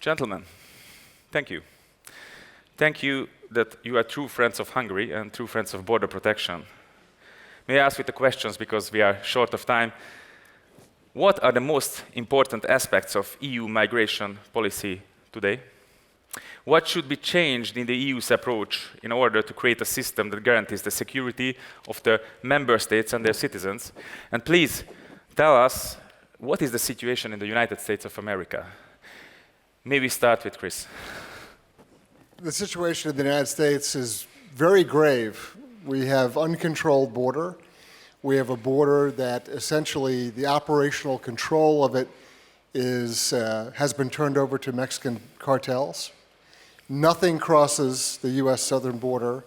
Gentlemen, thank you. Thank you that you are true friends of Hungary and true friends of border protection. May I ask you the questions because we are short of time. What are the most important aspects of EU migration policy today? What should be changed in the EU's approach in order to create a system that guarantees the security of the member states and their citizens? And please tell us, what is the situation in the United States of America? May we start with Chris? The situation in the United States is very grave. We have uncontrolled border. We have a border that essentially the operational control of it has been turned over to Mexican cartels. Nothing crosses the U.S. southern border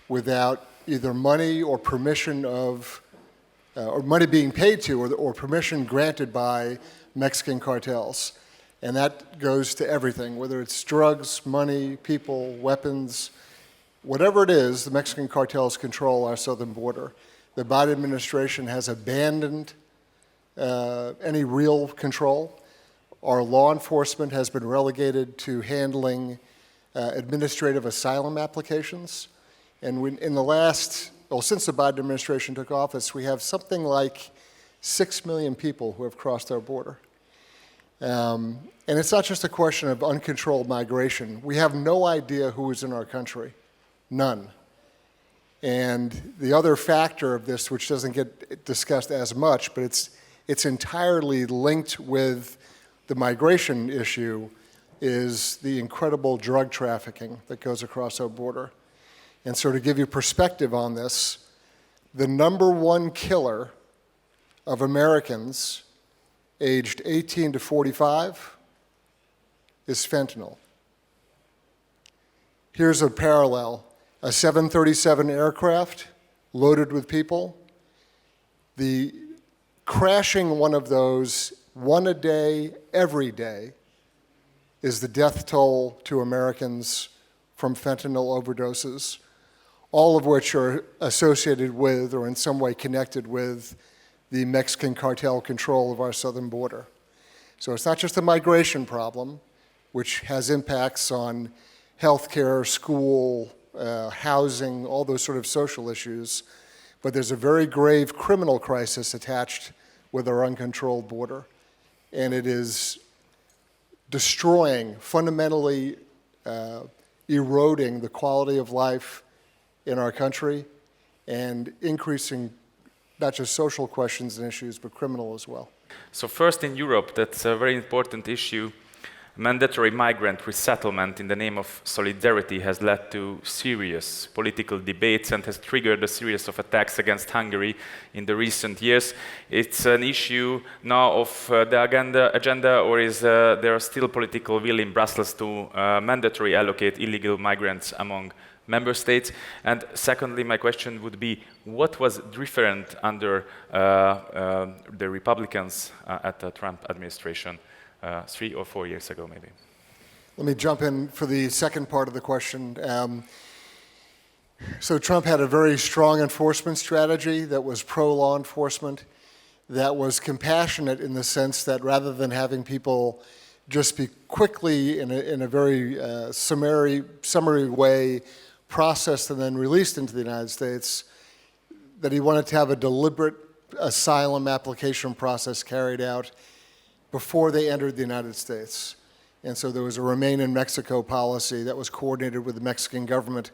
without either money or permission or money being paid to or permission granted by Mexican cartels. And that goes to everything, whether it's drugs, money, people, weapons, whatever it is, the Mexican cartels control our southern border. The Biden administration has abandoned any real control. Our law enforcement has been relegated to handling administrative asylum applications. And since the Biden administration took office, we have something like 6 million people who have crossed our border. And it's not just a question of uncontrolled migration. We have no idea who is in our country, none. And the other factor of this, which doesn't get discussed as much, but it's entirely linked with the migration issue, is the incredible drug trafficking that goes across our border. And so to give you perspective on this, the number one killer of Americans aged 18 to 45 is fentanyl. Here's a parallel. A 737 aircraft loaded with people. The crashing one of those, one a day, every day, is the death toll to Americans from fentanyl overdoses, all of which are associated with or in some way connected with the Mexican cartel control of our southern border. So it's not just a migration problem, which has impacts on healthcare, school, housing, all those sort of social issues, but there's a very grave criminal crisis attached with our uncontrolled border, and it is destroying, fundamentally eroding the quality of life in our country and increasing not just social questions and issues, but criminal as well. So first in Europe, that's a very important issue. Mandatory migrant resettlement in the name of solidarity has led to serious political debates and has triggered a series of attacks against Hungary in the recent years. It's an issue now of the agenda, or is there still political will in Brussels to mandatory allocate illegal migrants among member states? And secondly, my question would be, what was different under the Republicans at the Trump administration 3 or 4 years ago, maybe? Let me jump in for the second part of the question. So Trump had a very strong enforcement strategy that was pro-law enforcement, that was compassionate in the sense that rather than having people just be quickly, in a very summary way, processed and then released into the United States, that he wanted to have a deliberate asylum application process carried out before they entered the United States. And so there was a Remain in Mexico policy that was coordinated with the Mexican government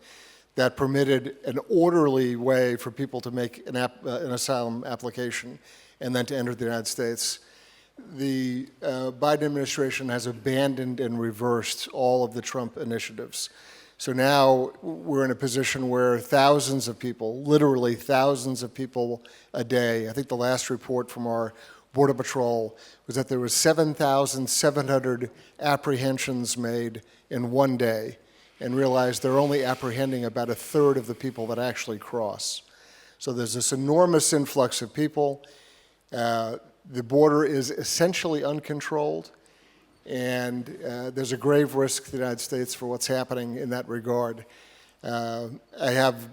that permitted an orderly way for people to make an asylum application and then to enter the United States. The Biden administration has abandoned and reversed all of the Trump initiatives. So now we're in a position where thousands of people, literally thousands of people a day, I think the last report from our Border Patrol was that there was 7,700 apprehensions made in one day, and realized they're only apprehending about a third of the people that actually cross. So there's this enormous influx of people. The border is essentially uncontrolled, and there's a grave risk to the United States for what's happening in that regard. I have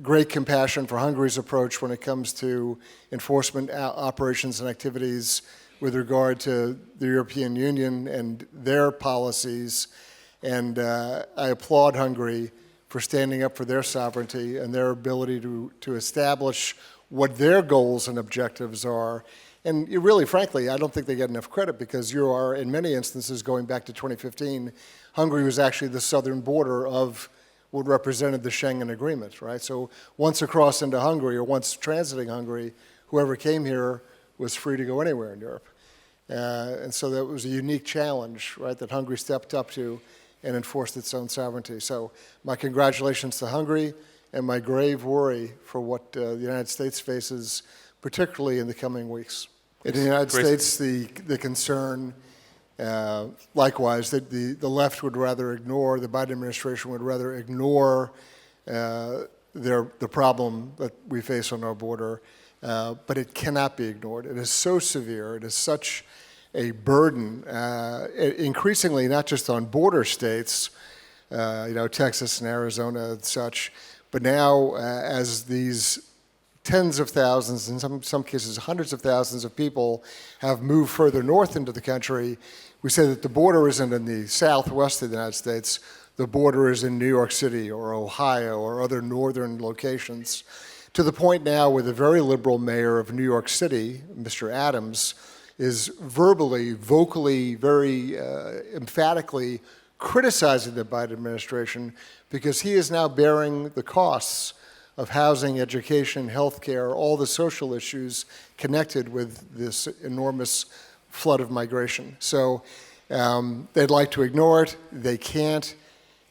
great compassion for Hungary's approach when it comes to enforcement operations and activities with regard to the European Union and their policies. And I applaud Hungary for standing up for their sovereignty and their ability to establish what their goals and objectives are. And you really, frankly, I don't think they get enough credit because you are, in many instances, going back to 2015, Hungary was actually the southern border of what represented the Schengen Agreement, right? So once across into Hungary or once transiting Hungary, whoever came here was free to go anywhere in Europe. And so that was a unique challenge, right, that Hungary stepped up to and enforced its own sovereignty. So my congratulations to Hungary and my grave worry for what the United States faces, particularly in the coming weeks. In the United States, the concern, likewise, that the left would rather ignore, the Biden administration would rather ignore the problem that we face on our border, but it cannot be ignored. It is so severe. It is such a burden, increasingly not just on border states, Texas and Arizona and such, but now as these tens of thousands, in some cases hundreds of thousands of people have moved further north into the country, we say that the border isn't in the southwest of the United States, the border is in New York City or Ohio or other northern locations, to the point now where the very liberal mayor of New York City, Mr. Adams, is vocally, very emphatically criticizing the Biden administration because he is now bearing the costs of housing, education, healthcare, all the social issues connected with this enormous flood of migration. So they'd like to ignore it. They can't.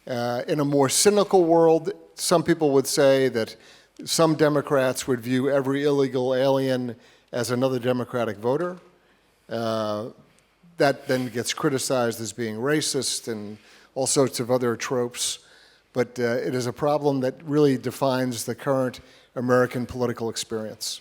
In a more cynical world, some people would say that some Democrats would view every illegal alien as another Democratic voter. That then gets criticized as being racist and all sorts of other tropes. But it is a problem that really defines the current American political experience.